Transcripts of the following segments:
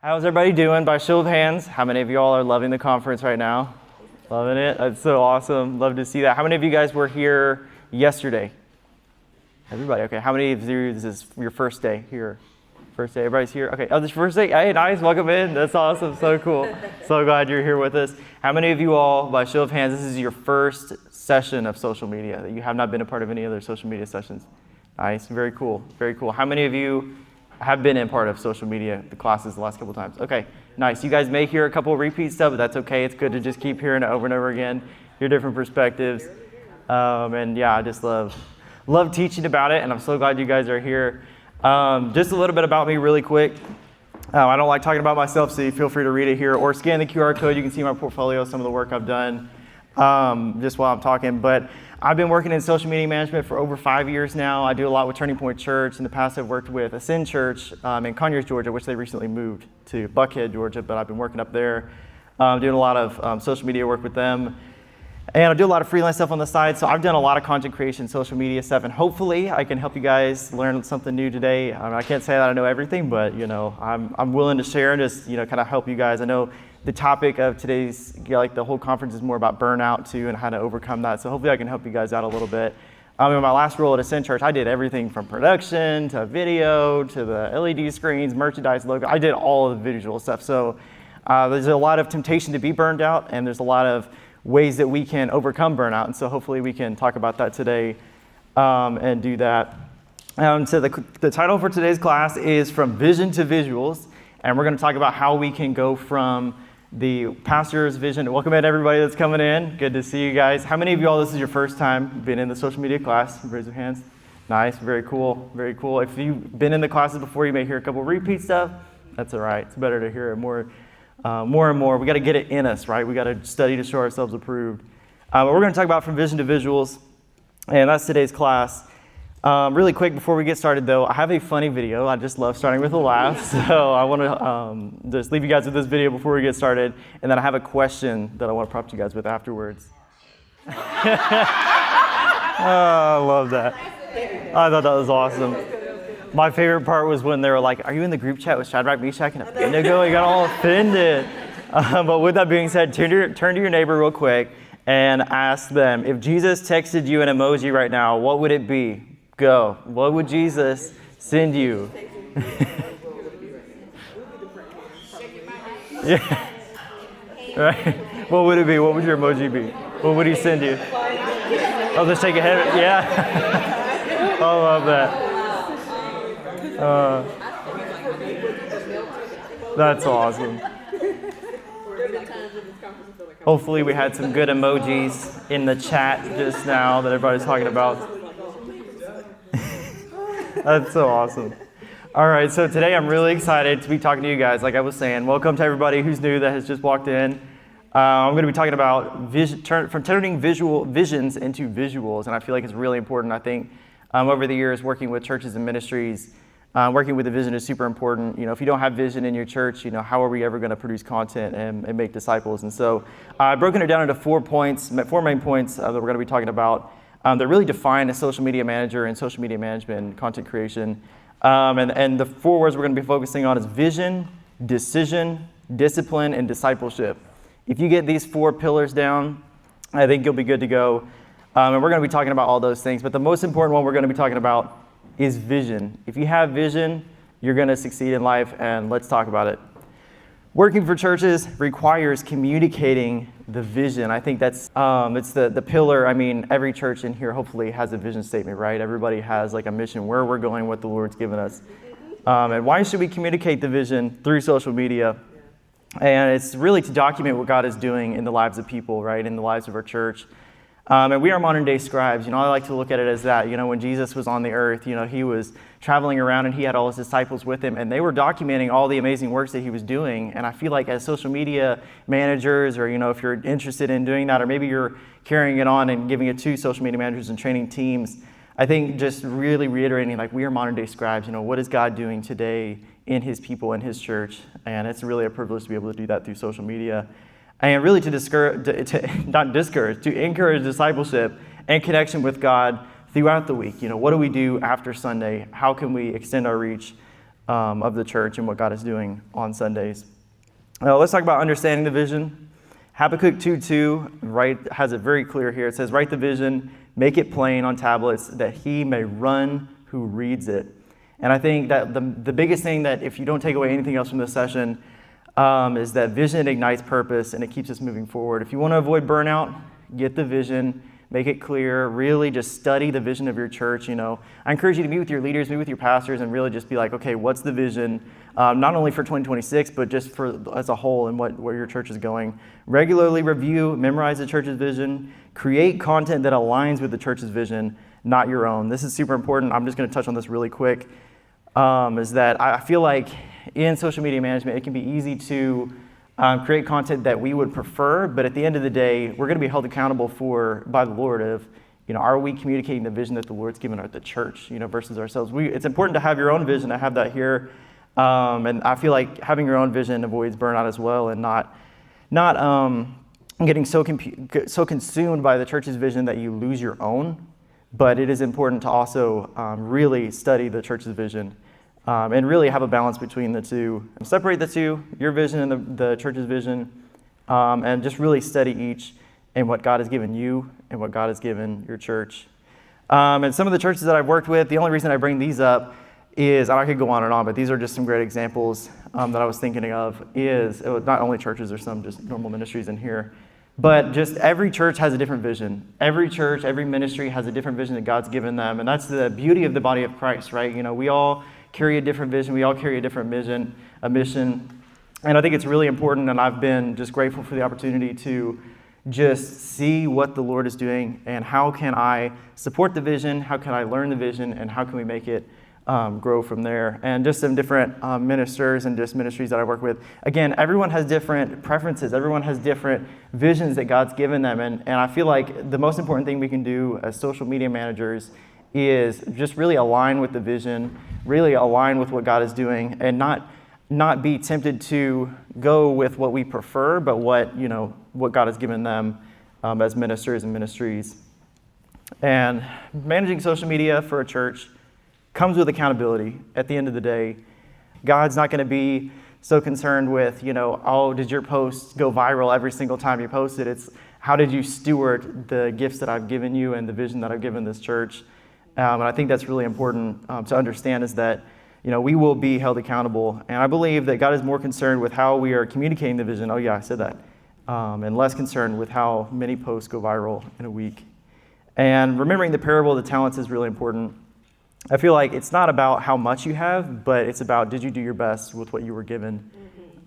How's everybody doing? By show of hands, how many of y'all are loving the conference right now? Loving it? That's so awesome. Love to see that. How many of you guys were here yesterday? Everybody, okay. How many of you, this is your first day here? First day, everybody's here? Okay, oh, this is your first day? Hey, nice, welcome in. That's awesome, so cool. So glad you're here with us. How many of you all, by show of hands, this is your first session of social media, that you have not been a part of any other social media sessions? Nice, very cool, very cool. How many of you have been in part of social media, the classes the last couple times? Okay, nice. You guys may hear a couple of repeat stuff, but that's okay. It's good to just keep hearing it over and over again, hear different perspectives. And yeah, I just love teaching about it, and I'm so glad you guys are here. Just a little bit about me really quick. I don't like talking about myself, so you feel free to read it here or scan the QR code. You can see my portfolio, some of the work I've done just while I'm talking. But I've been working in social media management for over 5 years now. I do a lot with Turning Point Church. In the past, I've worked with Ascend Church in Conyers, Georgia, which they recently moved to Buckhead, Georgia, but I've been working up there, doing a lot of social media work with them. And I do a lot of freelance stuff on the side, so I've done a lot of content creation, social media stuff, and hopefully I can help you guys learn something new today. I can't say that I know everything, but I'm willing to share and just kind of help you guys. I know the topic of today's, the whole conference is more about burnout too and how to overcome that. So hopefully I can help you guys out a little bit. In my last role at Ascend Church, I did everything from production to video to the LED screens, merchandise, logo. I did all of the visual stuff. So there's a lot of temptation to be burned out, and there's a lot of ways that we can overcome burnout. And so hopefully we can talk about that today and do that. So the title for today's class is From Vision to Visuals. And we're going to talk about how we can go from the pastor's vision. Welcome in everybody that's coming in. Good to see you guys. How many of you all, this is your first time being in the social media class? Raise your hands. Nice, very cool, very cool. If you've been in the classes before, you may hear a couple repeat stuff. That's all right. It's better to hear it more and more. We got to get it in us, right? We got to study to show ourselves approved. But we're going to talk about from vision to visuals, and that's today's class. Really quick before we get started, though, I have a funny video. I just love starting with a laugh, so I want to just leave you guys with this video before we get started, and then I have a question that I want to prompt you guys with afterwards. Oh, I love that. I thought that was awesome. My favorite part was when they were like, "Are you in the group chat with Shadrach, Meshach, and Abednego?" You got all offended. But with that being said, turn to your neighbor real quick and ask them, if Jesus texted you an emoji right now, what would it be? Go. What would Jesus send you? Yeah. Right. What would it be? What would your emoji be? What would he send you? Oh, just shake your head. Yeah. I love that. That's awesome. Hopefully we had some good emojis in the chat just now that everybody's talking about. That's so awesome. All right, so today I'm really excited to be talking to you guys. Like I was saying, welcome to everybody who's new that has just walked in. I'm going to be talking about from turning visions into visuals, and I feel like it's really important. I think over the years working with churches and ministries, working with a vision is super important. If you don't have vision in your church, how are we ever going to produce content and make disciples? And so I've broken it down into 4 main points that we're going to be talking about that really define a social media manager and social media management and content creation. And the 4 words we're going to be focusing on is vision, decision, discipline, and discipleship. If you get these 4 pillars down, I think you'll be good to go. And we're going to be talking about all those things. But the most important one we're going to be talking about is vision. If you have vision, you're going to succeed in life, and let's talk about it. Working for churches requires communicating the vision. I think that's it's the pillar. I mean, every church in here hopefully has a vision statement, right? Everybody has like a mission, where we're going, what the Lord's given us. And why should we communicate the vision through social media? And it's really to document what God is doing in the lives of people, right? In the lives of our church. And we are modern day scribes. I like to look at it as that. When Jesus was on the earth, he was traveling around and he had all his disciples with him, and they were documenting all the amazing works that he was doing. And I feel like as social media managers, or if you're interested in doing that, or maybe you're carrying it on and giving it to social media managers and training teams, I think just really reiterating, like, we are modern day scribes. To is God doing today in his people, in his church? And it's really a privilege to be able to do that through social media. And really to encourage discipleship and connection with God throughout the week. What do we do after Sunday? How can we extend our reach? of the church and what God is doing on Sundays. Let's talk about understanding the vision. Habakkuk 2:2 has it very clear here. It says, write the vision, make it plain on tablets, that he may run who reads it. And I think that the biggest thing that, if you don't take away anything else from this session, is that vision ignites purpose and it keeps us moving forward. If you want to avoid burnout, get the vision, make it clear, really just study the vision of your church. I encourage you to meet with your leaders, meet with your pastors, and really just be like, okay, what's the vision? Not only for 2026, but just for as a whole and where your church is going. Regularly review, memorize the church's vision, create content that aligns with the church's vision, not your own. This is super important. I'm just going to touch on this really quick, is that I feel like in social media management, it can be easy to create content that we would prefer, but at the end of the day, we're going to be held accountable by the Lord of, are we communicating the vision that the Lord's given the church, versus ourselves. It's important to have your own vision. I have that here, and I feel like having your own vision avoids burnout as well, and not getting so consumed by the church's vision that you lose your own. But it is important to also really study the church's vision. And really have a balance between the two. And separate the two, your vision and the church's vision, and just really study each and what God has given you and what God has given your church. And some of the churches that I've worked with, the only reason I bring these up is, and I could go on and on, but these are just some great examples that I was thinking of, is not only churches, there's some just normal ministries in here, but just every church has a different vision. Every church, every ministry has a different vision that God's given them, and that's the beauty of the body of Christ, right? We all carry a different vision. We all carry a different a mission. And I think it's really important, and I've been just grateful for the opportunity to just see what the Lord is doing and how can I support the vision, how can I learn the vision, and how can we make it grow from there. And just some different ministers and just ministries that I work with. Again, everyone has different preferences. Everyone has different visions that God's given them. And I feel like the most important thing we can do as social media managers is just really align with the vision, really align with what God is doing, and not be tempted to go with what we prefer, but what God has given them as ministers and ministries. And managing social media for a church comes with accountability. At the end of the day, God's not going to be so concerned with, did your post go viral every single time you post it? It's how did you steward the gifts that I've given you and the vision that I've given this church? And I think that's really important to understand, is that, we will be held accountable. And I believe that God is more concerned with how we are communicating the vision. Oh yeah, I said that. And less concerned with how many posts go viral in a week. And remembering the parable of the talents is really important. I feel like it's not about how much you have, but it's about, did you do your best with what you were given?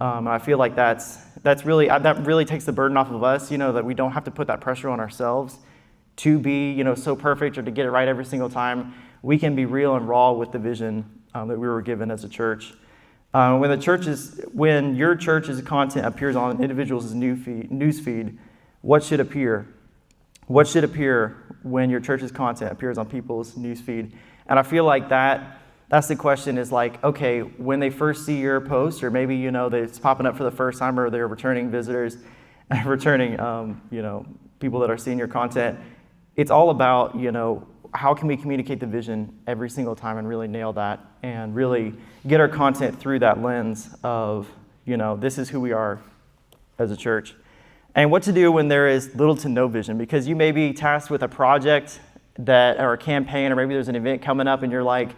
And I feel like that really takes the burden off of us, that we don't have to put that pressure on ourselves to be, so perfect or to get it right every single time. We can be real and raw with the vision that we were given as a church. When your church's content appears on an individual's news feed, what should appear? What should appear when your church's content appears on people's news feed? And I feel like that's the question, is like, okay, when they first see your post, or maybe, it's popping up for the first time, or they're returning visitors, returning, people that are seeing your content. It's all about, how can we communicate the vision every single time and really nail that and really get our content through that lens of, this is who we are as a church. And what to do when there is little to no vision, because you may be tasked with a project or a campaign, or maybe there's an event coming up and you're like,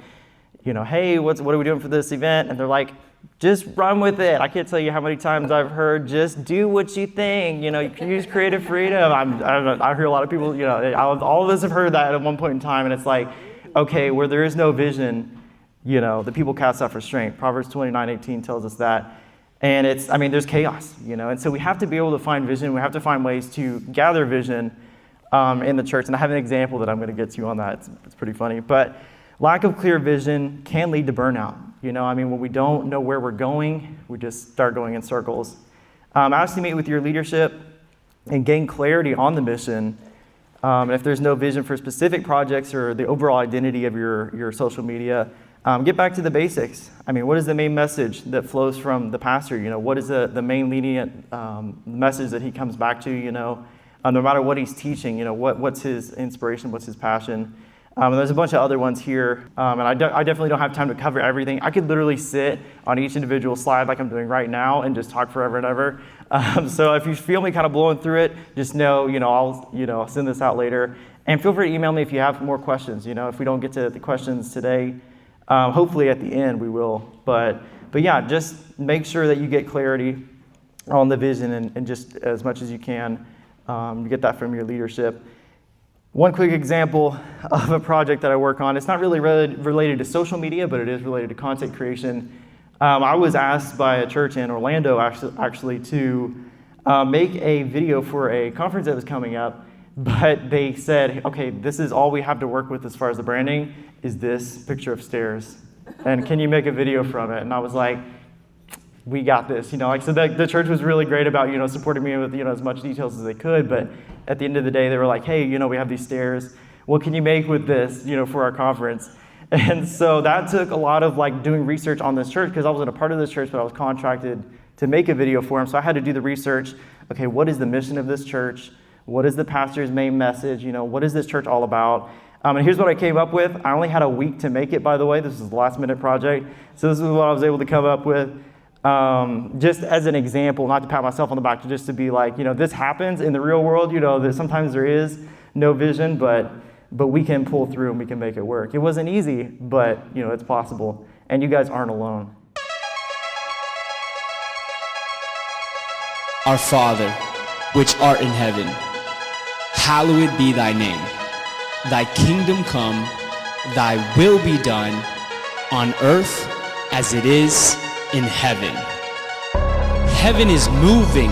hey, what are we doing for this event? And they're like, just run with it. I can't tell you how many times I've heard, just do what you think. You can use creative freedom. I hear a lot of people, all of us have heard that at one point in time. And it's like, okay, where there is no vision, the people cast off restraint. Proverbs 29:18 tells us that. And there's chaos, And so we have to be able to find vision. We have to find ways to gather vision in the church. And I have an example that I'm going to get to on that. It's pretty funny. But lack of clear vision can lead to burnout. When we don't know where we're going, we just start going in circles. Ask to meet with your leadership and gain clarity on the mission. And if there's no vision for specific projects or the overall identity of your social media, get back to the basics. What is the main message that flows from the pastor? What is the main lenient message that he comes back to? No matter what he's teaching, what's his inspiration, what's his passion? And there's a bunch of other ones here, and I definitely don't have time to cover everything. I could literally sit on each individual slide like I'm doing right now and just talk forever and ever. So if you feel me kind of blowing through it, just know, I'll send this out later. And feel free to email me if you have more questions. If we don't get to the questions today, hopefully at the end we will. But yeah, just make sure that you get clarity on the vision and just as much as you can, get that from your leadership. One quick example of a project that I work on, it's not really related to social media, but it is related to content creation. I was asked by a church in Orlando actually to make a video for a conference that was coming up, but they said, okay, this is all we have to work with as far as the branding is this picture of stairs. And can you make a video from it? And I was like, we got this, so the church was really great about, supporting me with, as much details as they could, but at the end of the day, they were like, hey, we have these stairs. What can you make with this, for our conference? And so that took a lot of doing research on this church, because I wasn't a part of this church, but I was contracted to make a video for them. So I had to do the research. Okay, what is the mission of this church? What is the pastor's main message? What is this church all about? And here's what I came up with. I only had a week to make it, by the way. This is the last minute project. So this is what I was able to come up with. Just as an example, not to pat myself on the back, just to be like, this happens in the real world, that sometimes there is no vision, but we can pull through and we can make it work. It wasn't easy, but it's possible. And you guys aren't alone. Our Father, which art in heaven, hallowed be thy name. Thy kingdom come, thy will be done, on earth as it is in heaven. Heaven is moving.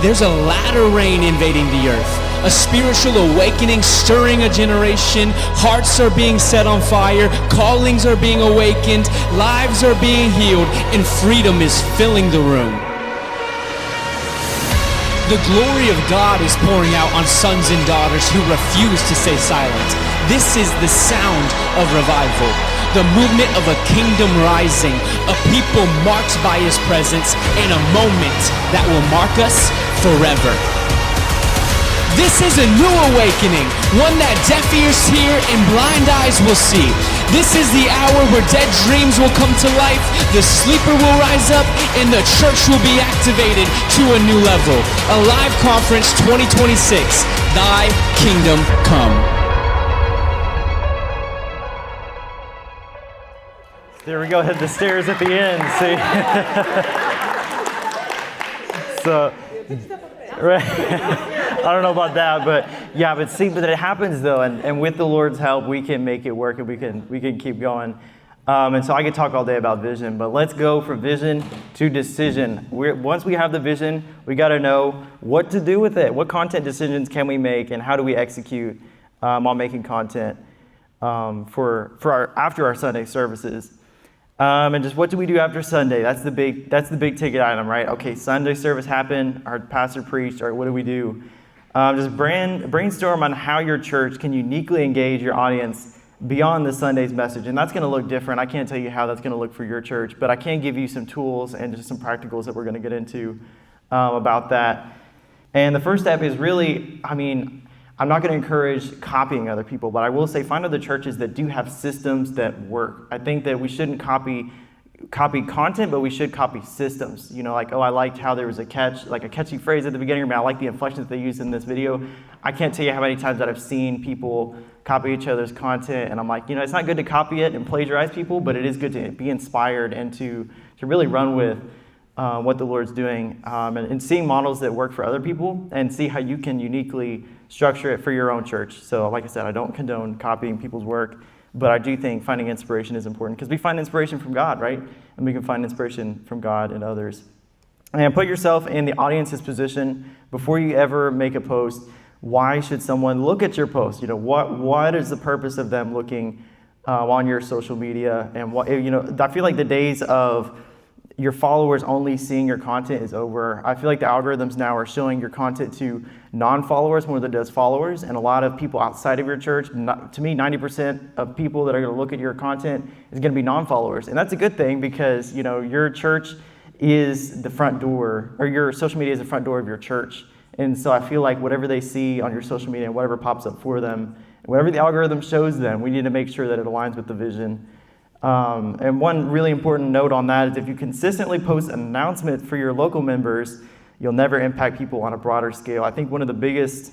There's a latter rain invading the earth. A spiritual awakening stirring a generation. Hearts are being set on fire. Callings are being awakened. Lives are being healed. And freedom is filling the room. The glory of God is pouring out on sons and daughters who refuse to stay silent. This is the sound of revival. The movement of a kingdom rising, a people marked by his presence, and a moment that will mark us forever. This is a new awakening, one that deaf ears hear and blind eyes will see. This is the hour where dead dreams will come to life, the sleeper will rise up, and the church will be activated to a new level. A live conference 2026, Thy Kingdom Come. There we go, hit the stairs at the end, see? So, right. I don't know about that, but it happens though, and with the Lord's help, we can make it work, and we can keep going. And so I could talk all day about vision, but let's go from vision to decision. Once we have the vision, we got to know what to do with it. What content decisions can we make, and how do we execute on making content for after our Sunday services? And just what do we do after Sunday? That's the big ticket item, right? Okay, Sunday service happened, our pastor preached, all right, what do we do? Just brainstorm on how your church can uniquely engage your audience beyond the Sunday's message. And that's going to look different. I can't tell you how that's going to look for your church, but I can give you some tools and just some practicals that we're going to get into about that. And the first step is really, I'm not going to encourage copying other people, but I will say find other churches that do have systems that work. I think that we shouldn't copy content, but we should copy systems. I liked how there was a catchy phrase at the beginning. I like the inflections that they used in this video. I can't tell you how many times that I've seen people copy each other's content, and I'm like, it's not good to copy it and plagiarize people, but it is good to be inspired and to really run with what the Lord's doing, and seeing models that work for other people and see how you can uniquely structure it for your own church. So like I said, I don't condone copying people's work, but I do think finding inspiration is important because we find inspiration from God, right? And we can find inspiration from God and others. And put yourself in the audience's position before you ever make a post. Why should someone look at your post? What is the purpose of them looking on your social media? And I feel like the days of your followers only seeing your content is over. I feel like the algorithms now are showing your content to non-followers more than it does followers, and a lot of people outside of your church, to me, 90% of people that are going to look at your content is going to be non-followers. And that's a good thing because, your church is the front door, or your social media is the front door of your church. And so I feel like whatever they see on your social media and whatever pops up for them, Whatever the algorithm shows them, we need to make sure that it aligns with the vision. And one really important note on that is if you consistently post an announcement for your local members, you'll never impact people on a broader scale. I think one of the biggest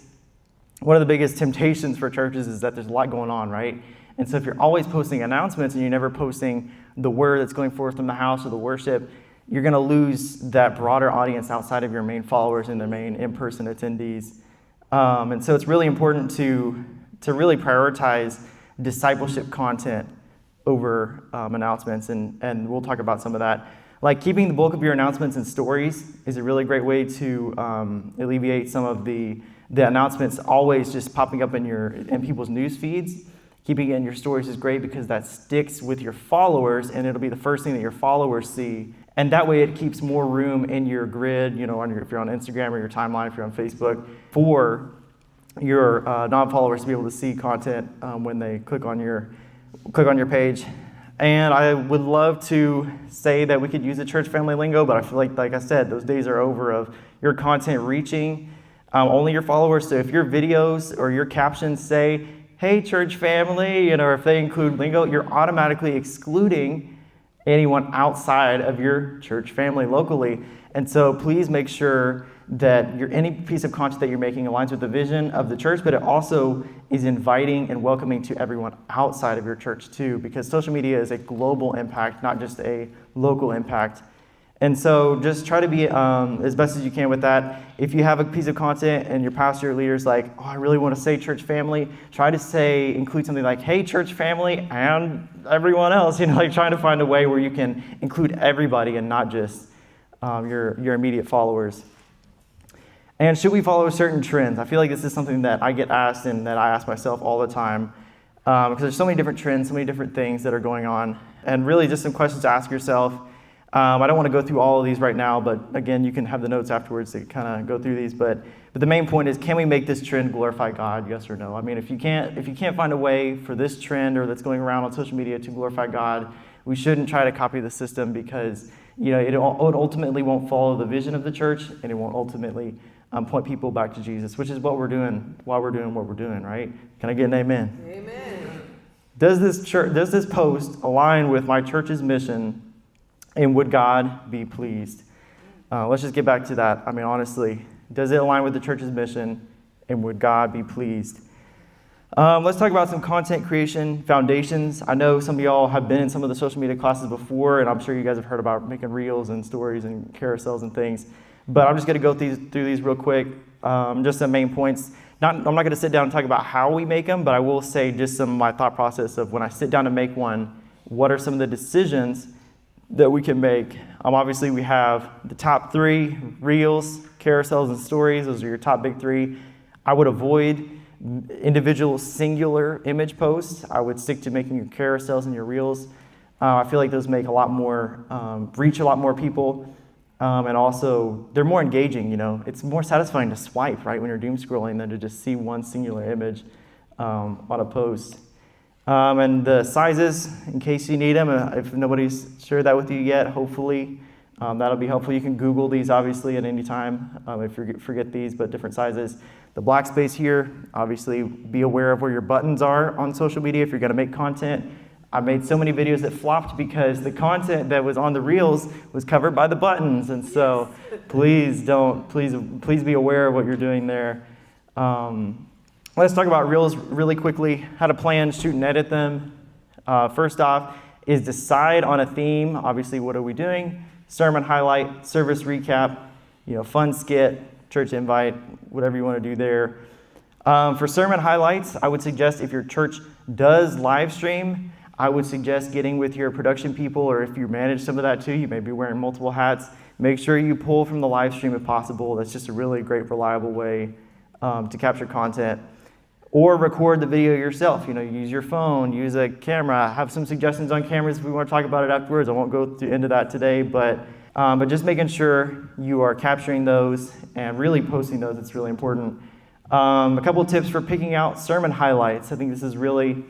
temptations for churches is that there's a lot going on, right? And so if you're always posting announcements and you're never posting the word that's going forth from the house or the worship, you're going to lose that broader audience outside of your main followers and the main in-person attendees. And so it's really important to really prioritize discipleship content over announcements, and we'll talk about some of that. Like keeping the bulk of your announcements in stories is a really great way to alleviate some of the announcements always just popping up in people's news feeds. Keeping it in your stories is great because that sticks with your followers, and it'll be the first thing that your followers see. And that way it keeps more room in your grid, if you're on Instagram or your timeline, if you're on Facebook, for your non-followers to be able to see content when they click on your page. And I would love to say that we could use the church family lingo, but I feel like I said, those days are over of your content reaching only your followers. So if your videos or your captions say, "Hey, church family," or if they include lingo, you're automatically excluding anyone outside of your church family locally. And so please make sure that any piece of content that you're making aligns with the vision of the church, but it also is inviting and welcoming to everyone outside of your church too, because social media is a global impact, not just a local impact. And so just try to be as best as you can with that. If you have a piece of content and your pastor or leader's like, "Oh, I really want to say church family," try to include something like, "Hey, church family," and everyone else, like trying to find a way where you can include everybody and not just your immediate followers. And should we follow certain trends? I feel like this is something that I get asked and that I ask myself all the time because there's so many different trends, so many different things that are going on, and really just some questions to ask yourself. I don't want to go through all of these right now, but again, you can have the notes afterwards to kind of go through these. But the main point is, can we make this trend glorify God? Yes or no? I mean, if you can't find a way for this trend or that's going around on social media to glorify God, we shouldn't try to copy the system because it ultimately won't follow the vision of the church, and it won't ultimately point people back to Jesus, which is what we're doing while we're doing what we're doing, right? Can I get an amen? Amen. Does this post align with my church's mission? And would God be pleased? Let's just get back to that. I mean, honestly, does it align with the church's mission? And would God be pleased? Let's talk about some content creation foundations. I know some of y'all have been in some of the social media classes before, and I'm sure you guys have heard about making reels and stories and carousels and things. But I'm just going to go through these real quick, just some main points. I'm not going to sit down and talk about how we make them, but I will say just some of my thought process of when I sit down to make one, what are some of the decisions that we can make. Obviously, we have the top 3, reels, carousels, and stories. Those are your top big 3. I would avoid individual singular image posts. I would stick to making your carousels and your reels. I feel like those make a lot more, reach a lot more people. And also, they're more engaging, It's more satisfying to swipe, right, when you're doom scrolling than to just see one singular image on a post. And the sizes, in case you need them, if nobody's shared that with you yet, hopefully that'll be helpful. You can Google these, obviously, at any time if you forget these, but different sizes. The black space here, obviously, be aware of where your buttons are on social media if you're going to make content. I made so many videos that flopped because the content that was on the reels was covered by the buttons, and so please be aware of what you're doing there. Let's talk about reels really quickly, how to plan, shoot, and edit them. First off is decide on a theme. Obviously, what are we doing? Sermon highlight, service recap, fun skit, church invite, whatever you want to do there. For sermon highlights, I would suggest if your church does live stream, I would suggest getting with your production people, or if you manage some of that too, you may be wearing multiple hats. Make sure you pull from the live stream if possible. That's just a really great, reliable way to capture content. Or record the video yourself. Use your phone, use a camera. Have some suggestions on cameras if we want to talk about it afterwards. I won't go into that today, but just making sure you are capturing those and really posting those. It's really important. A couple of tips for picking out sermon highlights. I think this is really,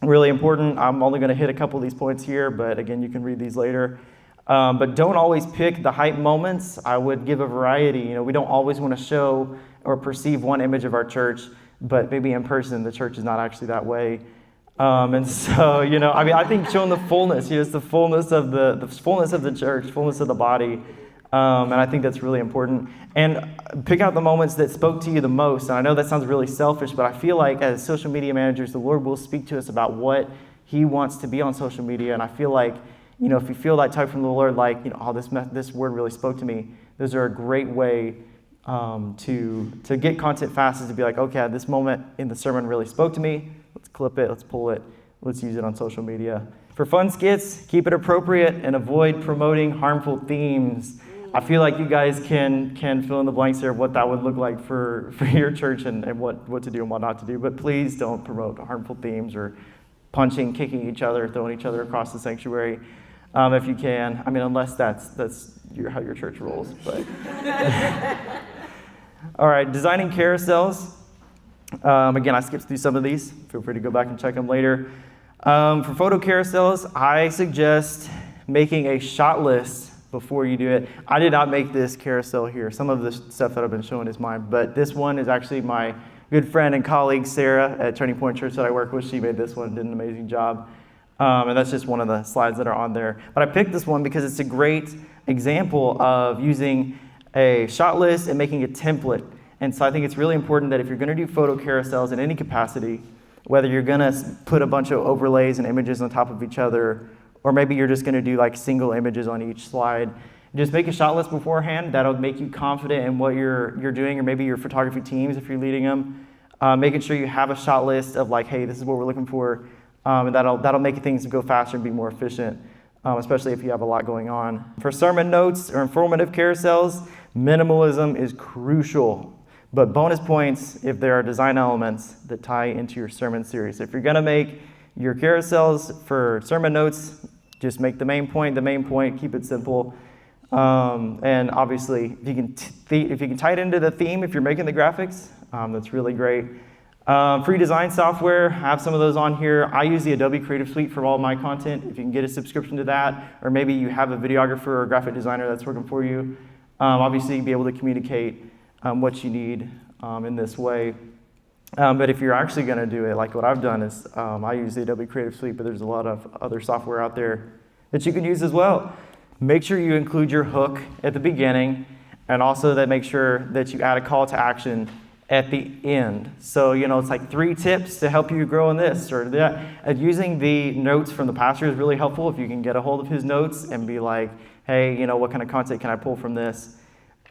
really important. I'm only going to hit a couple of these points here, but again, you can read these later. But don't always pick the hype moments. I would give a variety. We don't always want to show or perceive one image of our church. but maybe in person, the church is not actually that way. And so, I think showing the fullness, it's the fullness of the fullness of the church, fullness of the body. And I think that's really important. And pick out the moments that spoke to you the most. And I know that sounds really selfish, but I feel like as social media managers, the Lord will speak to us about what He wants to be on social media. And I feel like, if you feel that tug from the Lord, like, this word really spoke to me, those are a great way to get content fast, is to be like, okay, this moment in the sermon really spoke to me. Let's clip it, let's pull it, let's use it on social media. For fun skits, keep it appropriate and avoid promoting harmful themes. I feel like you guys can fill in the blanks here of what that would look like for your church and what to do and what not to do. But please don't promote harmful themes or punching, kicking each other, throwing each other across the sanctuary, if you can. I mean, unless that's how your church rolls. But all right, designing carousels. Again, I skipped through some of these. Feel free to go back and check them later. For photo carousels, I suggest making a shot list before you do it. I did not make this carousel here. Some of the stuff that I've been showing is mine, but this one is actually my good friend and colleague Sarah at Turning Point Church that I work with. She made this one, did an amazing job. And that's just one of the slides that are on there. But I picked this one because it's a great example of using a shot list and making a template. And so I think it's really important that if you're going to do photo carousels in any capacity, whether you're going to put a bunch of overlays and images on top of each other, or maybe you're just going to do like single images on each slide, just make a shot list beforehand. That'll make you confident in what you're doing, or maybe your photography teams if you're leading them. Making sure you have a shot list of like, hey, this is what we're looking for, and that'll make things go faster and be more efficient, especially if you have a lot going on. For sermon notes or informative carousels, minimalism is crucial. But bonus points if there are design elements that tie into your sermon series. If you're going to make your carousels for sermon notes, just make the main point, keep it simple. And obviously, if you can tie it into the theme, if you're making the graphics, that's really great. Free design software, have some of those on here. I use the Adobe Creative Suite for all my content. If you can get a subscription to that, or maybe you have a videographer or a graphic designer that's working for you, obviously be able to communicate what you need in this way. But if you're actually going to do it, like what I've done is I use the Adobe Creative Suite, but there's a lot of other software out there that you can use as well. Make sure you include your hook at the beginning, and also that make sure that you add a call to action at the end. So, it's like 3 tips to help you grow in this or that. And using the notes from the pastor is really helpful if you can get a hold of his notes and be like, hey, what kind of content can I pull from this?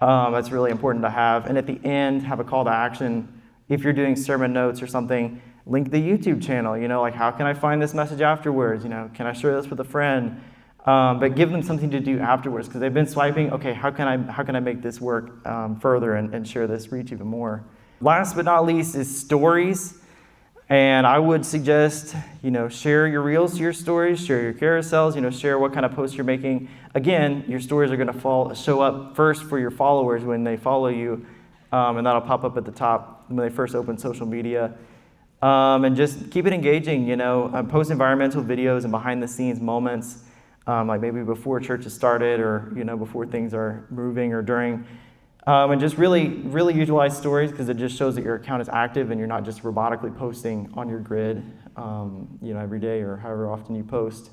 That's really important to have. And at the end, have a call to action. If you're doing sermon notes or something, link the YouTube channel. Like, how can I find this message afterwards? Can I share this with a friend? But give them something to do afterwards, because they've been swiping. Okay, how can I make this work further and share this reach even more? Last but not least is stories. And I would suggest, share your reels to your stories, share your carousels, share what kind of posts you're making. Again, your stories are going to show up first for your followers when they follow you, and that'll pop up at the top when they first open social media. And just keep it engaging, post environmental videos and behind the scenes moments, like maybe before church has started or, before things are moving or during. And just really, really utilize stories, because it just shows that your account is active and you're not just robotically posting on your grid, every day or however often you post.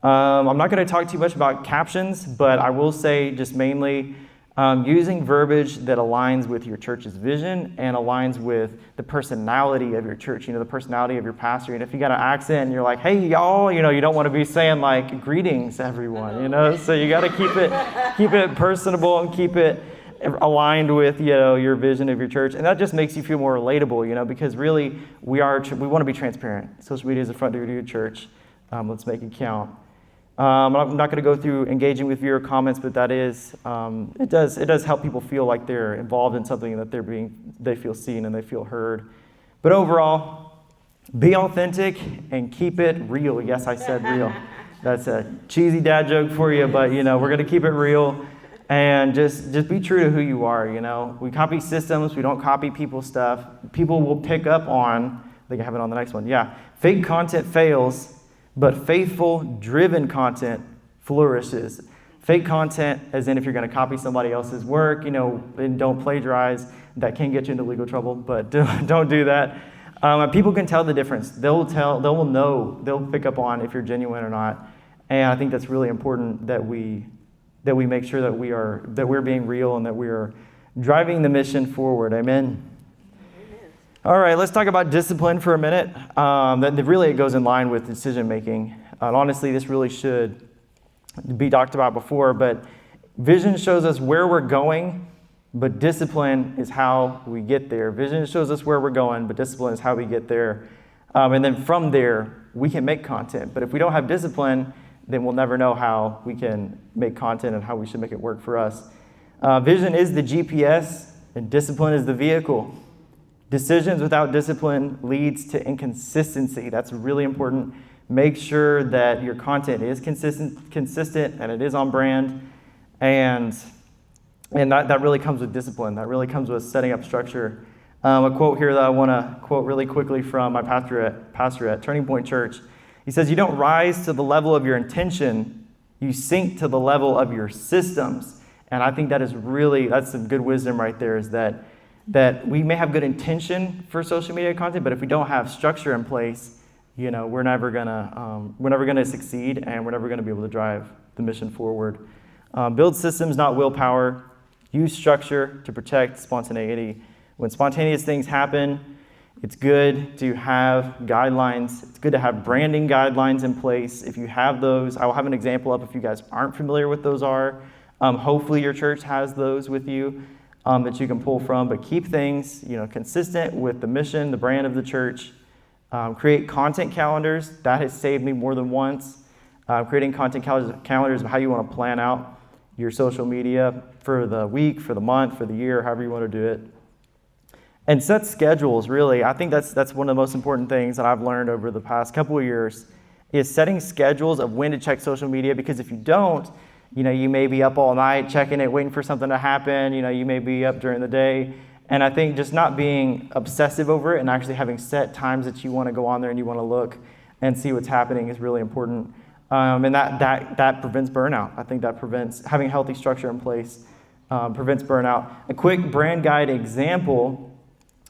I'm not going to talk too much about captions, but I will say just mainly using verbiage that aligns with your church's vision and aligns with the personality of your church, the personality of your pastor. And if you got an accent and you're like, hey, y'all, you don't want to be saying like greetings, everyone, So you got to keep it personable and keep it aligned with your vision of your church, and that just makes you feel more relatable, because really we want to be transparent. Social media is the front door to your church. Let's make it count. I'm not going to go through engaging with viewer comments, but that is it does help people feel like they're involved in something, and that they feel seen and they feel heard. But overall, be authentic and keep it real. Yes, I said real. That's a cheesy dad joke for you, but we're going to keep it real. And just be true to who you are, We copy systems, we don't copy people's stuff. People will pick up on, I think I have it on the next one, yeah. Fake content fails, but faithful, driven content flourishes. Fake content, as in if you're going to copy somebody else's work, and don't plagiarize, that can get you into legal trouble, but don't do that. And people can tell the difference. They'll know, they'll pick up on if you're genuine or not. And I think that's really important that we make sure that we're being real and that we are driving the mission forward. Amen. All right, let's talk about discipline for a minute. That really it goes in line with decision making. And honestly, this really should be talked about before, but vision shows us where we're going, but discipline is how we get there. Vision shows us where we're going, but discipline is how we get there. And then from there, we can make content. But if we don't have discipline, then we'll never know how we can make content and how we should make it work for us. Vision is the GPS, and discipline is the vehicle. Decisions without discipline leads to inconsistency. That's really important. Make sure that your content is consistent and it is on brand. And that really comes with discipline. That really comes with setting up structure. A quote here that I want to quote really quickly from my pastor at Turning Point Church. He says, "You don't rise to the level of your intention, you sink to the level of your systems." And I think that's some good wisdom right there, is that we may have good intention for social media content, but if we don't have structure in place, we're never gonna succeed, and we're never gonna be able to drive the mission forward. Build systems, not willpower. Use structure to protect spontaneity. When spontaneous things happen, it's good to have guidelines. It's good to have branding guidelines in place. If you have those, I will have an example up if you guys aren't familiar with those are. Hopefully your church has those with you that you can pull from, but keep things consistent with the mission, the brand of the church. Create content calendars. That has saved me more than once. Creating content calendars of how you want to plan out your social media for the week, for the month, for the year, however you want to do it. And set schedules, really. I think that's one of the most important things that I've learned over the past couple of years, is setting schedules of when to check social media, because if you don't, you may be up all night checking it, waiting for something to happen. You may be up during the day. And I think just not being obsessive over it and actually having set times that you want to go on there and you want to look and see what's happening is really important. And that prevents burnout. I think that prevents having healthy structure in place, prevents burnout. A quick brand guide example,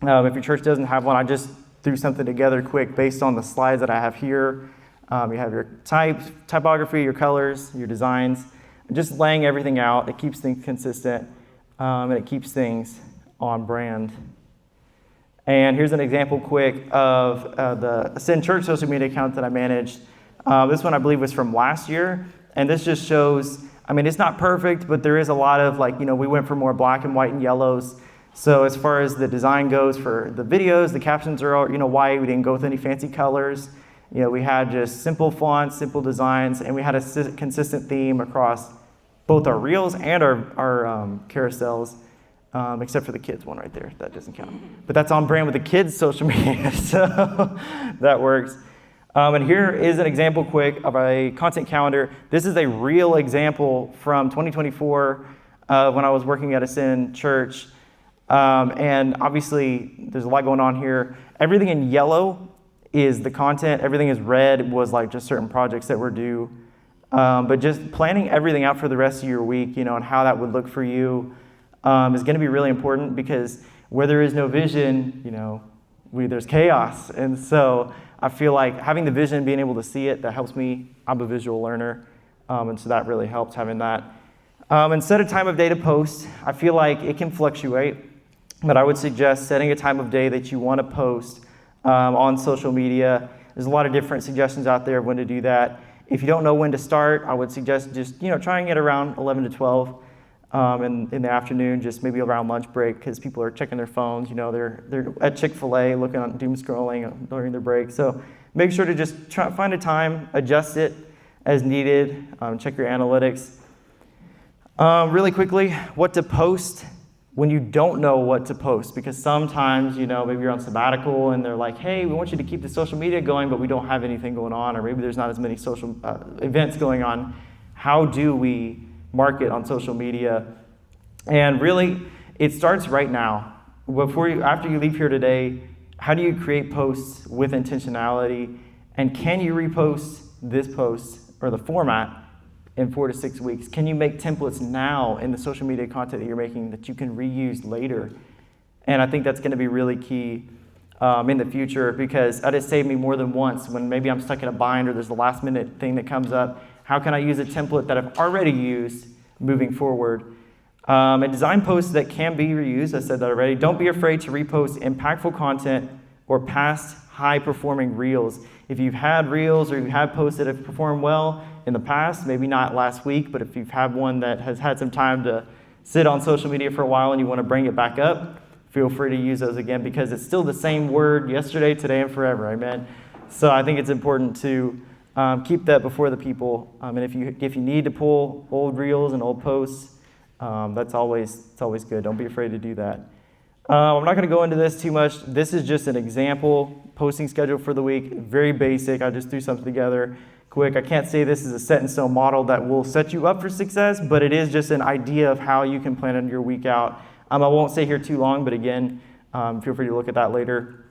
if your church doesn't have one, I just threw something together quick based on the slides that I have here. You have your typography, your colors, your designs, just laying everything out. It keeps things consistent, and it keeps things on brand. And here's an example quick of the Ascend Church social media account that I managed. This one I believe was from last year, and this just shows, it's not perfect, but there is a lot of we went for more black and white and yellows. So as far as the design goes for the videos, the captions are all, white. We didn't go with any fancy colors. We had just simple fonts, simple designs, and we had a consistent theme across both our reels and our carousels. Except for the kids one right there. That doesn't count. But that's on brand with the kids' social media, so that works. And here is an example quick of a content calendar. This is a real example from 2024 when I was working at Ascend Church. And obviously, there's a lot going on here. Everything in yellow is the content. Everything is red was just certain projects that were due. But just planning everything out for the rest of your week, and how that would look for you, is going to be really important, because where there is no vision, there's chaos. And so I feel like having the vision, being able to see it, that helps me. I'm a visual learner, and so that really helps having that. And set a time of day to post. I feel like it can fluctuate, but I would suggest setting a time of day that you want to post on social media. There's a lot of different suggestions out there of when to do that. If you don't know when to start, I would suggest just trying it around 11 to 12. In the afternoon, just maybe around lunch break, because people are checking their phones. They're at Chick-fil-A looking on doom scrolling during their break. So make sure to just find a time, adjust it as needed, check your analytics. Really quickly, what to post when you don't know what to post, because sometimes maybe you're on sabbatical and they're like, hey, we want you to keep the social media going, but we don't have anything going on, or maybe there's not as many social events going on. How do we market on social media? And really, it starts right now. After you leave here today, how do you create posts with intentionality? And can you repost this post or the format in 4 to 6 weeks? Can you make templates now in the social media content that you're making that you can reuse later? And I think that's going to be really key in the future, because that has saved me more than once when maybe I'm stuck in a bind or there's a last minute thing that comes up. How can I use a template that I've already used moving forward? And design posts that can be reused, I said that already. Don't be afraid to repost impactful content or past high-performing reels. If you've had reels or you've had posts that have performed well in the past, maybe not last week, but if you've had one that has had some time to sit on social media for a while and you want to bring it back up, feel free to use those again, because it's still the same word yesterday, today, and forever, amen? So I think it's important to keep that before the people. And if you need to pull old reels and old posts, it's always good. Don't be afraid to do that. I'm not going to go into this too much. This is just an example posting schedule for the week. Very basic. I just threw something together quick. I can't say this is a set in stone model that will set you up for success, but it is just an idea of how you can plan your week out. I won't stay here too long, but again, feel free to look at that later.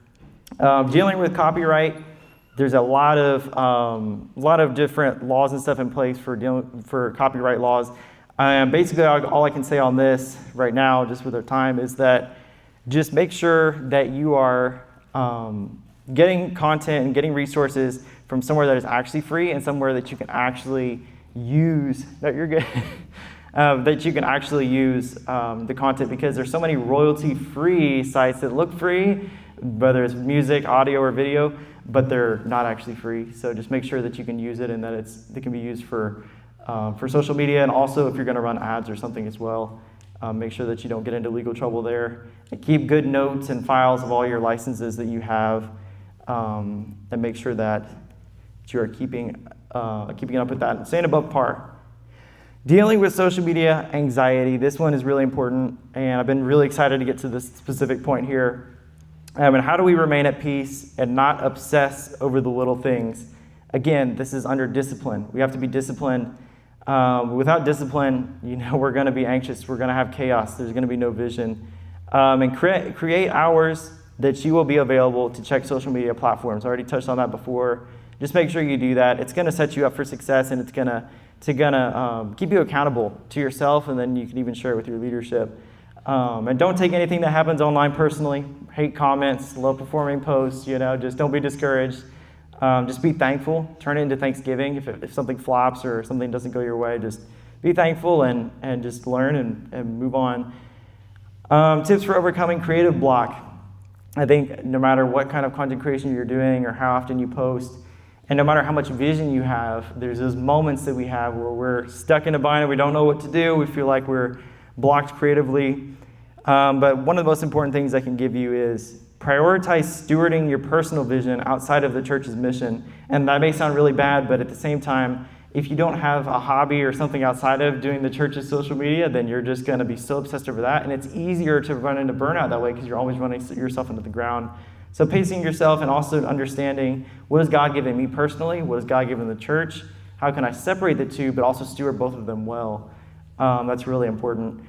Dealing with copyright, there's a lot of different laws and stuff in place for copyright laws. Basically, all I can say on this right now, just with our time, is that just make sure that you are getting content and getting resources from somewhere that is actually free and somewhere that you can actually use. That you're good. That you can actually use the content, because there's so many royalty-free sites that look free, whether it's music, audio, or video, but they're not actually free. So just make sure that you can use it and that it can be used for social media, and also if you're going to run ads or something as well. Make sure that you don't get into legal trouble there. And keep good notes and files of all your licenses that you have, and make sure that you are keeping up with that and staying above par. Dealing with social media anxiety. This one is really important, and I've been really excited to get to this specific point here. And how do we remain at peace and not obsess over the little things? Again, this is under discipline. We have to be disciplined. Without discipline, we're going to be anxious. We're going to have chaos. There's going to be no vision. And create hours that you will be available to check social media platforms. I already touched on that before. Just make sure you do that. It's going to set you up for success, and it's going to keep you accountable to yourself, and then you can even share it with your leadership. And don't take anything that happens online personally. Hate comments, low-performing posts, just don't be discouraged. Just be thankful. Turn it into Thanksgiving. If something flops or something doesn't go your way, just be thankful and just learn and move on. Tips for overcoming creative block. I think no matter what kind of content creation you're doing or how often you post, and no matter how much vision you have, there's those moments that we have where we're stuck in a bind and we don't know what to do. We feel like we're blocked creatively. But one of the most important things I can give you is prioritize stewarding your personal vision outside of the church's mission. And that may sound really bad, but at the same time, if you don't have a hobby or something outside of doing the church's social media, then you're just going to be so obsessed over that. And it's easier to run into burnout that way because you're always running yourself into the ground. So pacing yourself and also understanding, what has God given me personally? What has God given the church? How can I separate the two, but also steward both of them well? That's really important.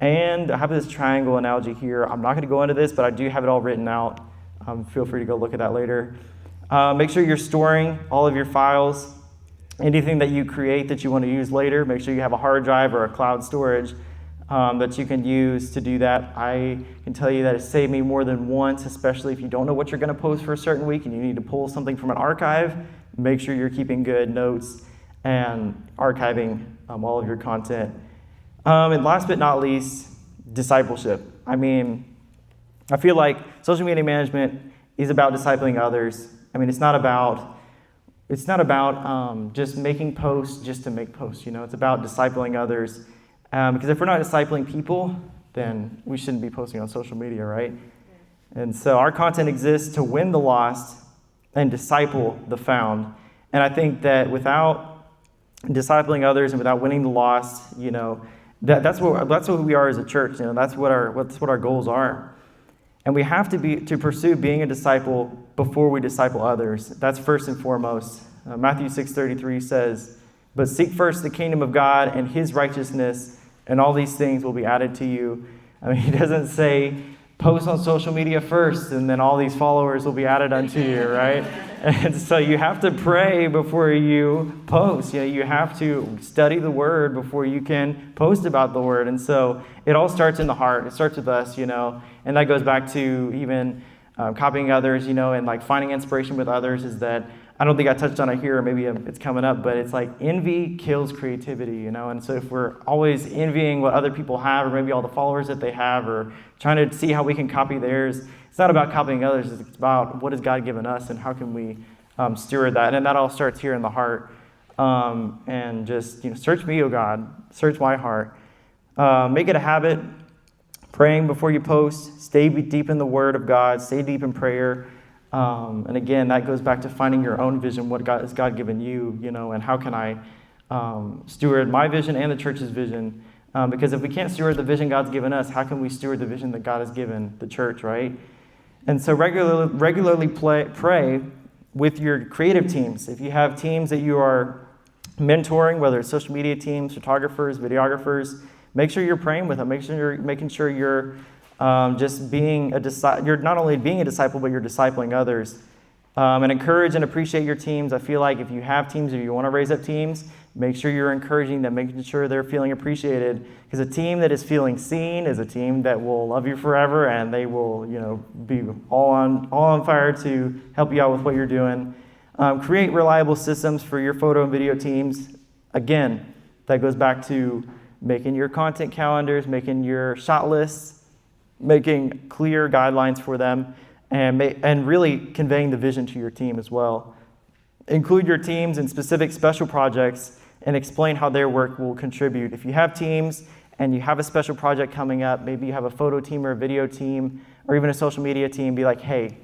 And I have this triangle analogy here. I'm not going to go into this, but I do have it all written out. Feel free to go look at that later. Make sure you're storing all of your files. Anything that you create that you want to use later, make sure you have a hard drive or a cloud storage that you can use to do that. I can tell you that it saved me more than once, especially if you don't know what you're going to post for a certain week and you need to pull something from an archive. Make sure you're keeping good notes and archiving all of your content. And last but not least, discipleship. I feel like social media management is about discipling others. It's not about just making posts just to make posts. It's about discipling others. Because if we're not discipling people, then we shouldn't be posting on social media, right? And so our content exists to win the lost and disciple the found. And I think that without discipling others and without winning the lost, that's what we are as a church. That's what our goals are. And we have to pursue being a disciple before we disciple others. That's first and foremost. Matthew 6:33 says, "But seek first the kingdom of God and his righteousness, and all these things will be added to you." He doesn't say, post on social media first, and then all these followers will be added unto you, right? And so you have to pray before you post. You have to study the word before you can post about the word. And so it all starts in the heart. It starts with us, and that goes back to even copying others, and like finding inspiration with others. Is that I don't think I touched on it here, or maybe it's coming up, but it's like envy kills creativity, And so if we're always envying what other people have, or maybe all the followers that they have, or trying to see how we can copy theirs, it's not about copying others. It's about what has God given us and how can we steward that. And that all starts here in the heart. And just, search me, O God, search my heart. Make it a habit, praying before you post, stay deep in the word of God, stay deep in prayer. And again, that goes back to finding your own vision. What has God given you, and how can I steward my vision and the church's vision? Because if we can't steward the vision God's given us, how can we steward the vision that God has given the church, right? And so regularly pray with your creative teams. If you have teams that you are mentoring, whether it's social media teams, photographers, videographers, make sure you're praying with them. Making sure you're just being a disciple. You're not only being a disciple, but you're discipling others. And encourage and appreciate your teams. I feel like if you have teams or you want to raise up teams, make sure you're encouraging them, making sure they're feeling appreciated. Because a team that is feeling seen is a team that will love you forever, and they will, be all on fire to help you out with what you're doing. Create reliable systems for your photo and video teams. Again, that goes back to making your content calendars, making your shot lists, making clear guidelines for them, and really conveying the vision to your team as well. Include your teams in specific special projects and explain how their work will contribute. If you have teams and you have a special project coming up, maybe you have a photo team or a video team or even a social media team, be like, hey,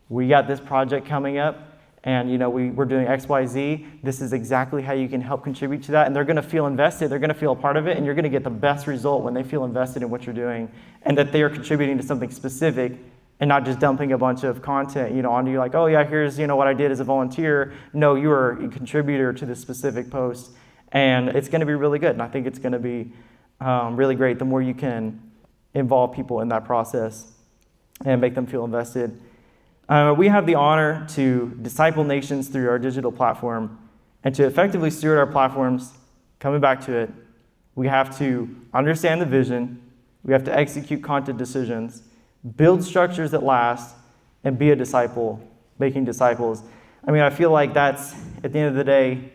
we got this project coming up, and we're doing X, Y, Z. This is exactly how you can help contribute to that. And they're going to feel invested. They're going to feel a part of it, and you're going to get the best result when they feel invested in what you're doing and that they are contributing to something specific and not just dumping a bunch of content, onto you like, oh yeah, here's, what I did as a volunteer. No, you are a contributor to this specific post, and it's going to be really good. And I think it's going to be really great the more you can involve people in that process and make them feel invested. We have the honor to disciple nations through our digital platform, and to effectively steward our platforms, coming back to it, we have to understand the vision, we have to execute content decisions, build structures that last, and be a disciple, making disciples. I feel like that's, at the end of the day,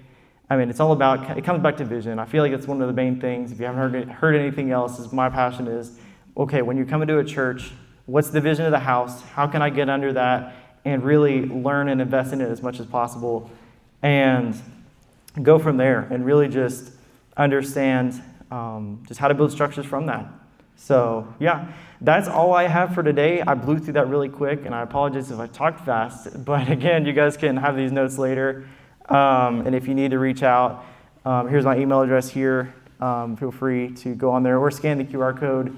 it's all about, it comes back to vision. I feel like it's one of the main things. If you haven't heard anything else, is my passion is, okay, when you come into a church, what's the vision of the house? How can I get under that and really learn and invest in it as much as possible, and go from there and really just understand just how to build structures from that. So yeah, that's all I have for today. I blew through that really quick, and I apologize if I talked fast. But again, you guys can have these notes later. And if you need to reach out, here's my email address here. Feel free to go on there or scan the QR code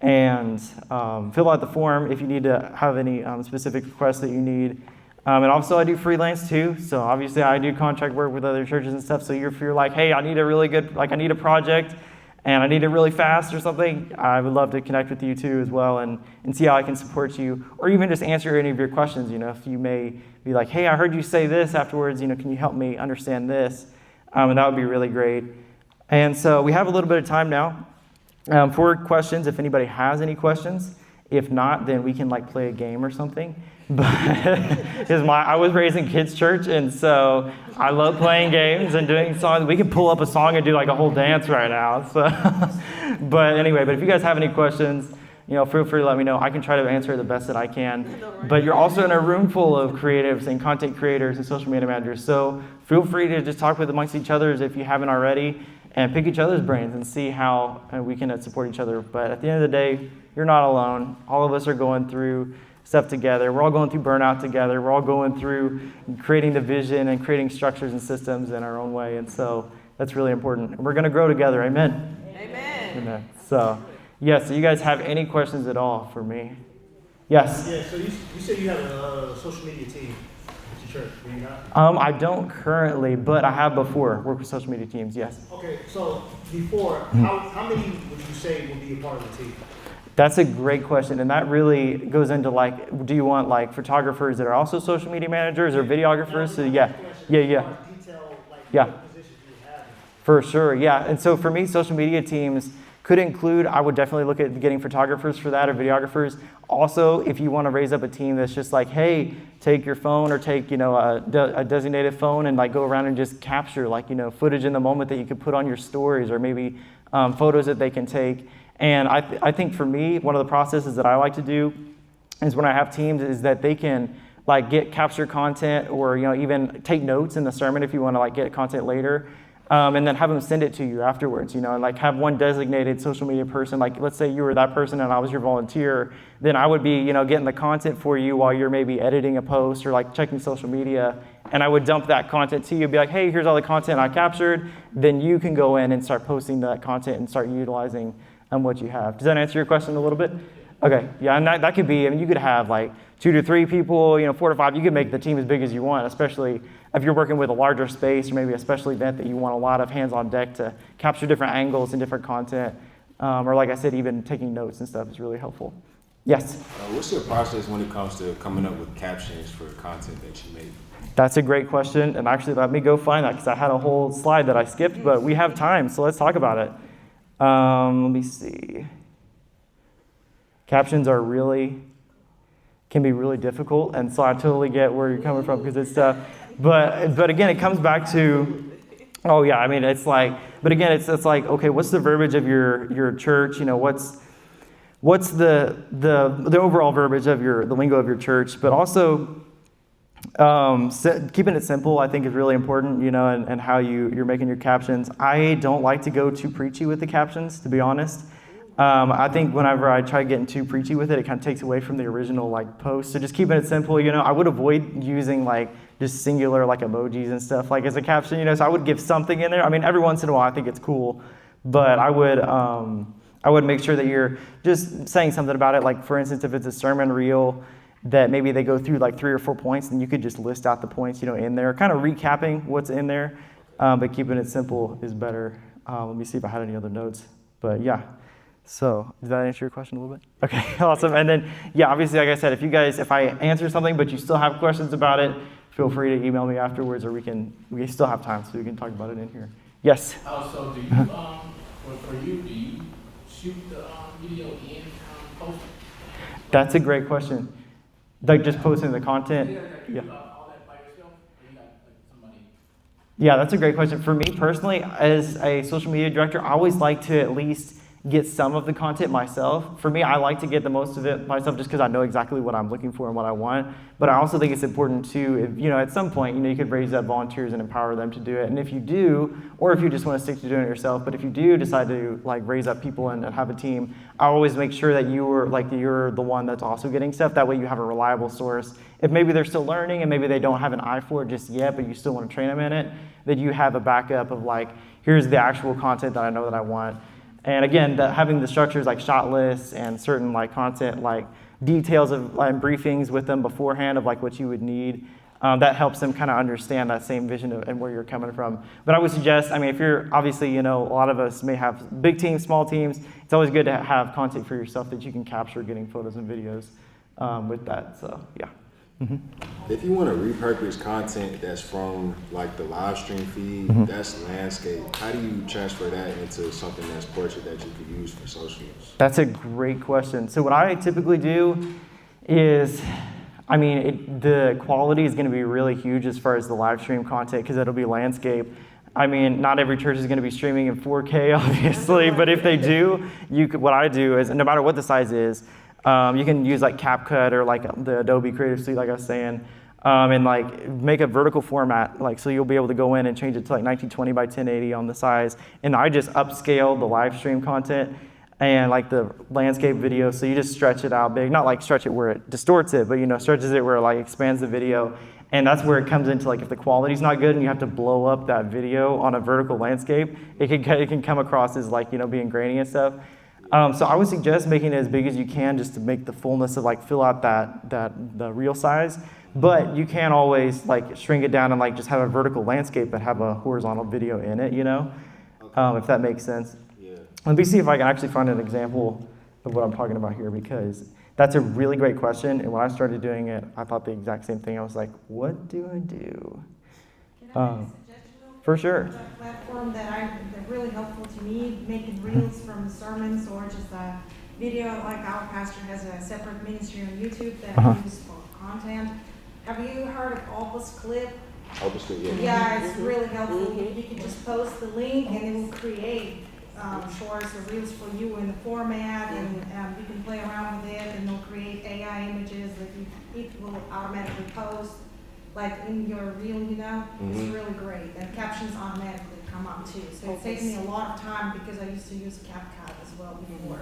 and fill out the form if you need to have any specific requests that you need. And also I do freelance too. So obviously I do contract work with other churches and stuff. So if you're like, hey, I need a project and I need it really fast or something, I would love to connect with you too as well and see how I can support you, or even just answer any of your questions. If you may be like, hey, I heard you say this afterwards, can you help me understand this? And that would be really great. And so we have a little bit of time now for questions, if anybody has any questions. If not, then we can play a game or something. But I was raised in kids' church, and so I love playing games and doing songs. We could pull up a song and do a whole dance right now. So, but if you guys have any questions, feel free to let me know. I can try to answer the best that I can. But you're also in a room full of creatives and content creators and social media managers. So feel free to just talk with amongst each other if you haven't already, and pick each other's brains and see how we can support each other. But at the end of the day, you're not alone. All of us are going through stuff together. We're all going through burnout together. We're all going through creating the vision and creating structures and systems in our own way. And so that's really important. And we're going to grow together. Amen? Amen. Amen. So, so you guys have any questions at all for me? Yes? Yeah, so you said you have a social media team at your church, do you not? I don't currently, but I have before worked with social media teams, yes. Okay, so before, how many would you say will be a part of the team? That's a great question, and that really goes into like, do you want like photographers that are also social media managers or videographers? So yeah. Detail, like, Yeah. what positions do you have? For sure, yeah. And so for me, social media teams could include, I would definitely look at getting photographers for that or videographers. Also, if you want to raise up a team that's just like, hey, take your phone or take, a designated phone and like go around and just capture like, footage in the moment that you could put on your stories or maybe photos that they can take. And I think for me, one of the processes that I like to do is when I have teams is that they can like capture content or even take notes in the sermon if you want to like get content later, and then have them send it to you afterwards. And like have one designated social media person. Like let's say you were that person and I was your volunteer, then I would be getting the content for you while you're maybe editing a post or like checking social media, and I would dump that content to you, be like, hey, here's all the content I captured. Then you can go in and start posting that content and start utilizing what you have. Does that answer your question a little bit? Okay, yeah, and that could be, you could have like 2 to 3 people, 4 to 5. You could make the team as big as you want, especially if you're working with a larger space or maybe a special event that you want a lot of hands on deck to capture different angles and different content. Or like I said, even taking notes and stuff is really helpful. Yes? What's your process when it comes to coming up with captions for content that you make? That's a great question, and actually let me go find that because I had a whole slide that I skipped, but we have time, so let's talk about it. Let me see. Captions can be really difficult, and so I totally get where you're coming from because it's tough. But again, it comes back to, it's like, but again, it's like, okay, what's the verbiage of your church? What's the overall verbiage of the lingo of your church? But also, keeping it simple, I think, is really important, and how you're making your captions. I don't like to go too preachy with the captions, to be honest. I think whenever I try getting too preachy with it, it kind of takes away from the original like post. So just keeping it simple, I would avoid using like just singular like emojis and stuff like as a caption, so I would give something in there. I mean, every once in a while I think it's cool, but I would make sure that you're just saying something about it. Like for instance, if it's a sermon reel that maybe they go through like 3 or 4 points, then you could just list out the points, in there, kind of recapping what's in there, but keeping it simple is better. Let me see if I had any other notes, but yeah. So, does that answer your question a little bit? Okay, awesome. And then, obviously, like I said, if I answer something but you still have questions about it, feel free to email me afterwards, or we still have time, so we can talk about it in here. Yes? Also, do you, do you shoot the video and post it? That's a great question. Like just posting the content? Yeah. All that by yourself, or you got somebody? Yeah, that's a great question. For me personally, as a social media director, I always like to at least get some of the content myself. For me, I like to get the most of it myself just because I know exactly what I'm looking for and what I want. But I also think it's important too, if, at some point, you could raise up volunteers and empower them to do it. And if you do, or if you just want to stick to doing it yourself, but if you do decide to like raise up people and have a team, I always make sure that you're the one that's also getting stuff. That way you have a reliable source. If maybe they're still learning and maybe they don't have an eye for it just yet, but you still want to train them in it, that you have a backup of like, here's the actual content that I know that I want. And again, having the structures like shot lists and certain like content, like details of briefings with them beforehand of like what you would need, that helps them kind of understand that same vision and where you're coming from. But I would suggest, if you're obviously, a lot of us may have big teams, small teams. It's always good to have content for yourself that you can capture getting photos and videos with that. So yeah. Mm-hmm. If you want to repurpose content that's from like the live stream feed, that's landscape. How do you transfer that into something that's portrait that you could use for socials? That's a great question. So what I typically do is, the quality is going to be really huge as far as the live stream content because it'll be landscape. Not every church is going to be streaming in 4K, obviously, but if they do, what I do is, no matter what the size is, you can use like CapCut or like the Adobe Creative Suite, like I was saying, and like make a vertical format, like so you'll be able to go in and change it to like 1920 by 1080 on the size. And I just upscale the live stream content and like the landscape video, so you just stretch it out big, not like stretch it where it distorts it, but stretches it where it like expands the video. And that's where it comes into like if the quality's not good and you have to blow up that video on a vertical landscape, it can come across as like being grainy and stuff. So I would suggest making it as big as you can just to make the fullness of like fill out the real size. But you can always like shrink it down and like just have a vertical landscape but have a horizontal video in it, if that makes sense. Yeah. Let me see if I can actually find an example of what I'm talking about here, because that's a really great question. And when I started doing it, I thought the exact same thing. I was like, what do I do? Can I make a suggestion? For sure. A platform that really helpful to me, making reels from sermons or just a video, like our pastor has a separate ministry on YouTube that I use for content. Have you heard of Opus Clip? Opus Clip, yeah. Yeah, it's really helpful. You can just post the link and it will create shorts or reels for you in the format, and you can play around with it, and they'll create AI images that it will automatically post, like in your reel, It's really great. And captions automatically come up too. So it saves me a lot of time because I used to use CapCut as well before.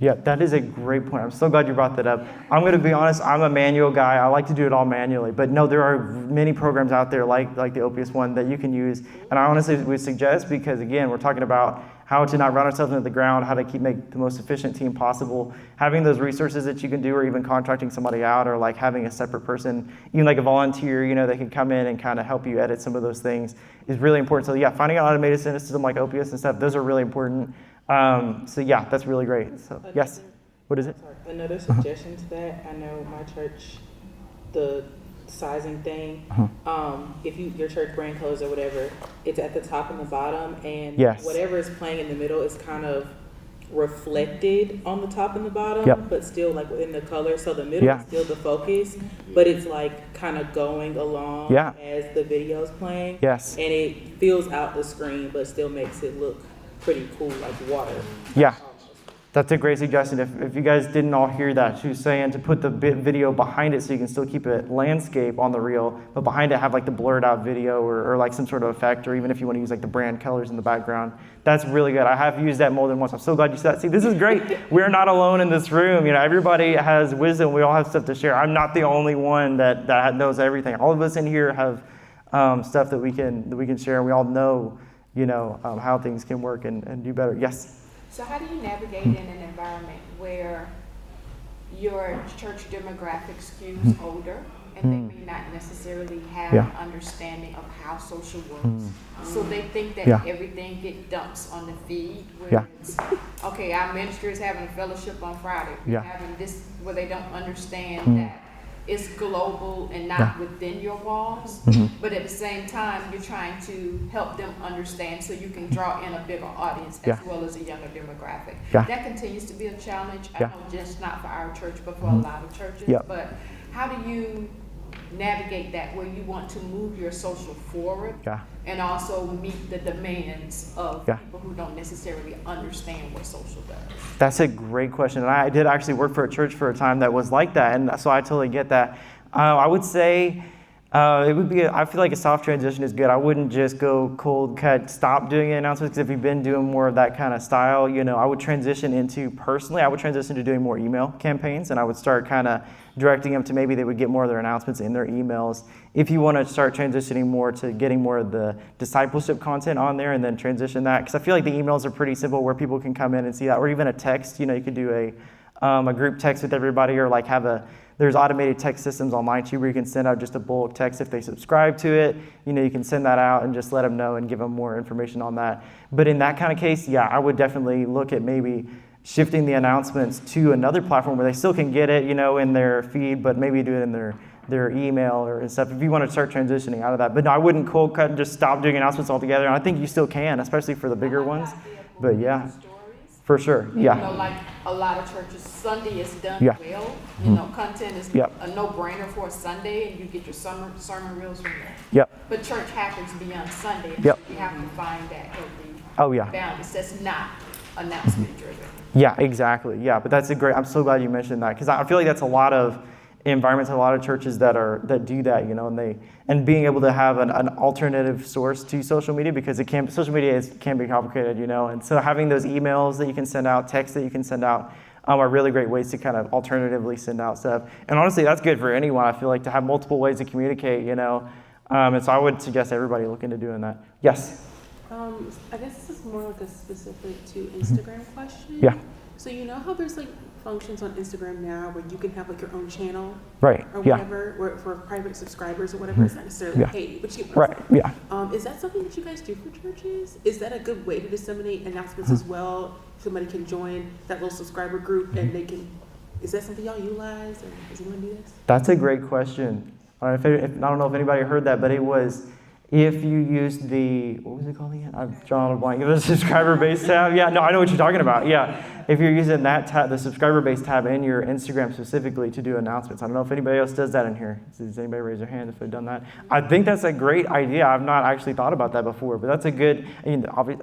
Yeah, that is a great point. I'm so glad you brought that up. I'm going to be honest, I'm a manual guy. I like to do it all manually. But no, there are many programs out there like the Opus one that you can use. And I honestly would suggest, because again, we're talking about how to not run ourselves into the ground, how to make the most efficient team possible. Having those resources that you can do, or even contracting somebody out, or like having a separate person, even like a volunteer, that can come in and kind of help you edit some of those things is really important. So yeah, finding an automated system like Opus and stuff, those are really important. So yeah, that's really great. So yes, what is it? Another suggestion to that, I know my church, the sizing thing, if your church brand colors or whatever, it's at the top and the bottom, and whatever is playing in the middle is kind of reflected on the top and the bottom, but still like within the color. So the middle is still the focus, but it's like kind of going along as the video's playing. Yes. And it fills out the screen, but still makes it look pretty cool, like water. Yeah. That's a great suggestion. If you guys didn't all hear that, she was saying to put the video behind it so you can still keep it landscape on the reel, but behind it have like the blurred out video or like some sort of effect, or even if you want to use like the brand colors in the background. That's really good. I have used that more than once. I'm so glad you said that. See, this is great. We're not alone in this room. Everybody has wisdom. We all have stuff to share. I'm not the only one that knows everything. All of us in here have stuff that we can share. We all know, how things can work and do better. Yes. So how do you navigate in an environment where your church demographic skews older and they may not necessarily have an understanding of how social works? So they think that everything gets dumps on the feed where it's, okay, our ministry is having a fellowship on Friday. We're having this, where they don't understand that it's global and not within your walls, but at the same time you're trying to help them understand so you can draw in a bigger audience as well as a younger demographic. That continues to be a challenge. I know just not for our church but for a lot of churches. But how do you navigate that where you want to move your social forward and also meet the demands of people who don't necessarily understand what social does? That's a great question. And I did actually work for a church for a time that was like that. And so I totally get that. I would say it would be, I feel like a soft transition is good. I wouldn't just go cold cut, stop doing announcements, because if you've been doing more of that kind of style, I would transition to doing more email campaigns, and I would start kind of directing them to maybe they would get more of their announcements in their emails. If you want to start transitioning more to getting more of the discipleship content on there and then transition that, because I feel like the emails are pretty simple where people can come in and see that, or even a text, you could do a group text with everybody, or like there's automated text systems online too where you can send out just a bulk text if they subscribe to it. You can send that out and just let them know and give them more information on that. But in that kind of case, I would definitely look at maybe shifting the announcements to another platform where they still can get it, in their feed, but maybe do it in their email or stuff if you want to start transitioning out of that. But no, I wouldn't cold cut and just stop doing announcements altogether. And I think you still can, especially for the bigger ones. But for sure, like a lot of churches, Sunday is done well. Content is a no-brainer for a Sunday, and you get your sermon reels from there. But church happens beyond Sunday, and so you have to find that healthy balance that's not announcement driven. Yeah, exactly. Yeah, but that's I'm so glad you mentioned that, because I feel like that's a lot of environments, a lot of churches that do that, and being able to have an alternative source to social media, because social media can be complicated, and so having those emails that you can send out, texts that you can send out, are really great ways to kind of alternatively send out stuff. And honestly, that's good for anyone. I feel like to have multiple ways to communicate, and so I would suggest everybody look into doing that. Yes. I guess this is more like a specific to Instagram question. Yeah. So you know how there's like functions on Instagram now where you can have like your own channel, Right. or Yeah. whatever, where for private subscribers or whatever. It's not necessarily Yeah. paid, but you Right. Yeah. Is that something that you guys do for churches? Is that a good way to disseminate announcements as well? Somebody can join that little subscriber group and they can. Is that something y'all utilize, or does anyone do this? That's a great question. I don't know if anybody heard that, but it was if you used the, what was it called again? I'm drawing a blank. The subscriber base tab. Yeah, no, I know what you're talking about. Yeah, if you're using that tab, the subscriber base tab in your Instagram specifically to do announcements. I don't know if anybody else does that in here. Does anybody raise their hand if they've done that? I think that's a great idea. I've not actually thought about that before, but that's a good,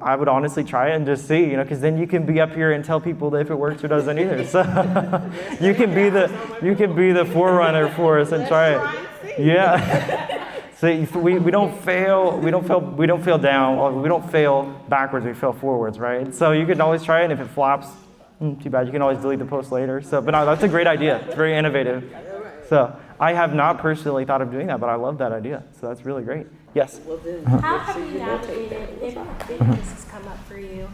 I would honestly try it and just see, because then you can be up here and tell people if it works or doesn't either. So you can be the forerunner for us and try it. Yeah. So we don't fail down, we don't fail backwards, we fail forwards, right? So you can always try it, and if it flops, too bad, you can always delete the post later. So, but no, that's a great idea. It's very innovative. So I have not personally thought of doing that, but I love that idea. So that's really great. Yes? How have you navigated, if this has come up for you,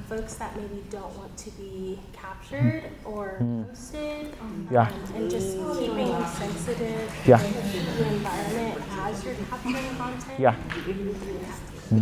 folks that maybe don't want to be captured or posted, Yeah. and just keeping sensitive Yeah. to the environment as you're capturing content? Yeah.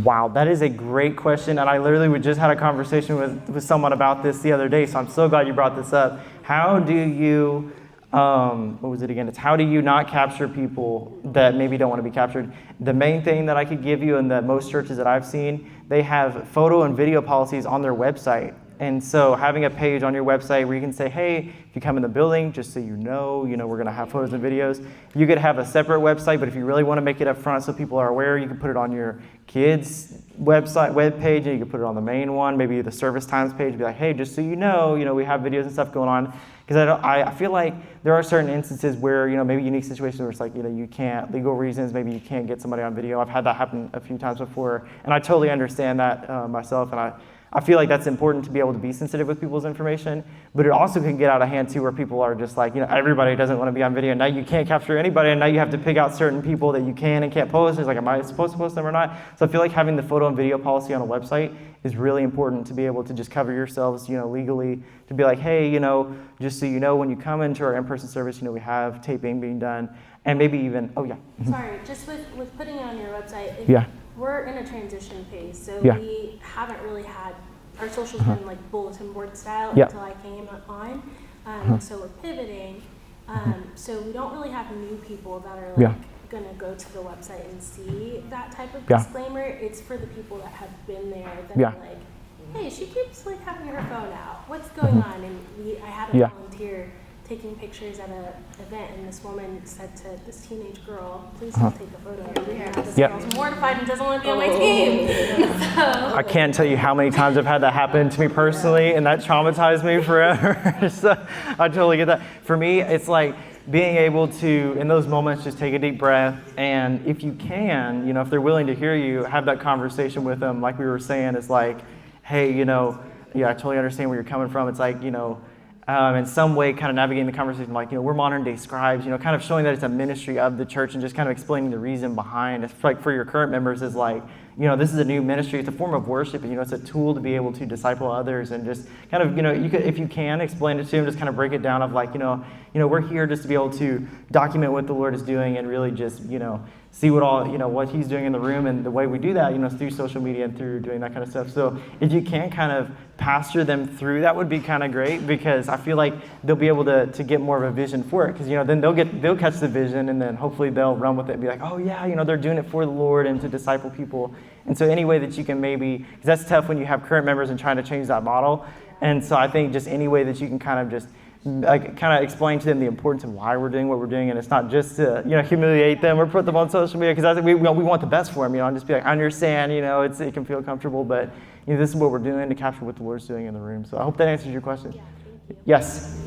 Wow, that is a great question, and I literally just had a conversation with someone about this the other day, so I'm so glad you brought this up. How do you, what was it again? It's how do you not capture people that maybe don't want to be captured? The main thing that I could give you, and that most churches that I've seen, they have photo and video policies on their website. And so having a page on your website where you can say, hey, if you come in the building, just so you know, we're going to have photos and videos. You could have a separate website, but if you really want to make it up front so people are aware, you can put it on your kids' website, web page, and you can put it on the main one, maybe the service times page, be like, hey, just so you know, we have videos and stuff going on. Because I feel like there are certain instances where, maybe unique situations where it's like, you can't, legal reasons, maybe you can't get somebody on video. I've had that happen a few times before, and I totally understand that myself, and I feel like that's important to be able to be sensitive with people's information, but it also can get out of hand too, where people are just like, everybody doesn't want to be on video. Now you can't capture anybody, and now you have to pick out certain people that you can and can't post. It's like, am I supposed to post them or not? So I feel like having the photo and video policy on a website is really important to be able to just cover yourselves, legally, to be like, hey, just so you know, when you come into our in-person service, we have taping being done, and maybe even, oh yeah. Sorry, just with putting it on your website, we're in a transition phase, so we haven't really had, our social's been like bulletin board style until I came on, so we're pivoting, so we don't really have new people that are like gonna go to the website and see that type of disclaimer. It's for the people that have been there that are like, hey, she keeps like having her phone out, what's going on? And I had a volunteer taking pictures at an event, and this woman said to this teenage girl, please don't take a photo of me. This girl's mortified and doesn't want to be on my team. I can't tell you how many times I've had that happen to me personally, and that traumatized me forever. So I totally get that. For me, it's like being able to, in those moments, just take a deep breath, and if you can, if they're willing to hear you, have that conversation with them. Like we were saying, it's like, hey, I totally understand where you're coming from. It's like, in some way kind of navigating the conversation, like, we're modern day scribes, kind of showing that it's a ministry of the church and just kind of explaining the reason behind. It's like for your current members is like, this is a new ministry. It's a form of worship, and, it's a tool to be able to disciple others, and just kind of, you could, if you can, explain it to them, just kind of break it down of like, we're here just to be able to document what the Lord is doing and really just, see what all, what he's doing in the room, and the way we do that, through social media and through doing that kind of stuff. So if you can kind of pastor them through, that would be kind of great, because I feel like they'll be able to get more of a vision for it, because, then they'll catch the vision, and then hopefully they'll run with it and be like, oh yeah, they're doing it for the Lord and to disciple people. And so any way that you can maybe, because that's tough when you have current members and trying to change that model. And so I think just any way that you can kind of just explain to them the importance of why we're doing what we're doing, and it's not just to humiliate them or put them on social media, because we want the best for them, and just be like, I understand, it can feel comfortable, but this is what we're doing to capture what the Lord's doing in the room. So I hope that answers your question. Yeah, thank you. Yes.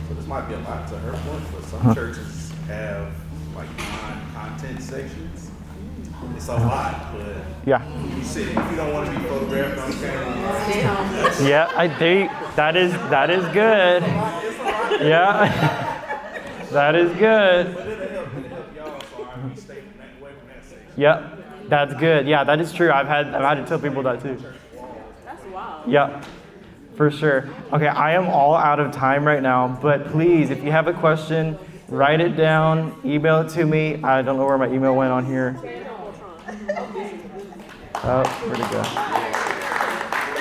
So this might be a lot to her point, but some churches have like non-content sections. It's a lot, but you said if you don't want to be photographed on camera. Yeah, that is good. Yeah, that is good. But it'll help y'all, so I stay away from that section. Yep, that's good. Yeah, that is true. I've had to tell people that too. That's wild. Yeah. For sure. Okay, I am all out of time right now, but please, if you have a question, write it down, email it to me. I don't know where my email went on here. Oh, where'd it go?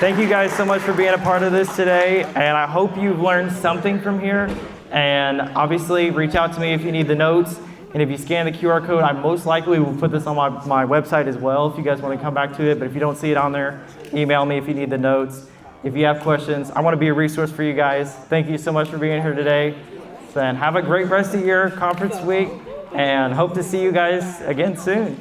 Thank you guys so much for being a part of this today, and I hope you've learned something from here. And obviously, reach out to me if you need the notes. And if you scan the QR code, I most likely will put this on my website as well if you guys want to come back to it. But if you don't see it on there, email me if you need the notes. If you have questions, I want to be a resource for you guys. Thank you so much for being here today. And have a great rest of your conference week, and hope to see you guys again soon.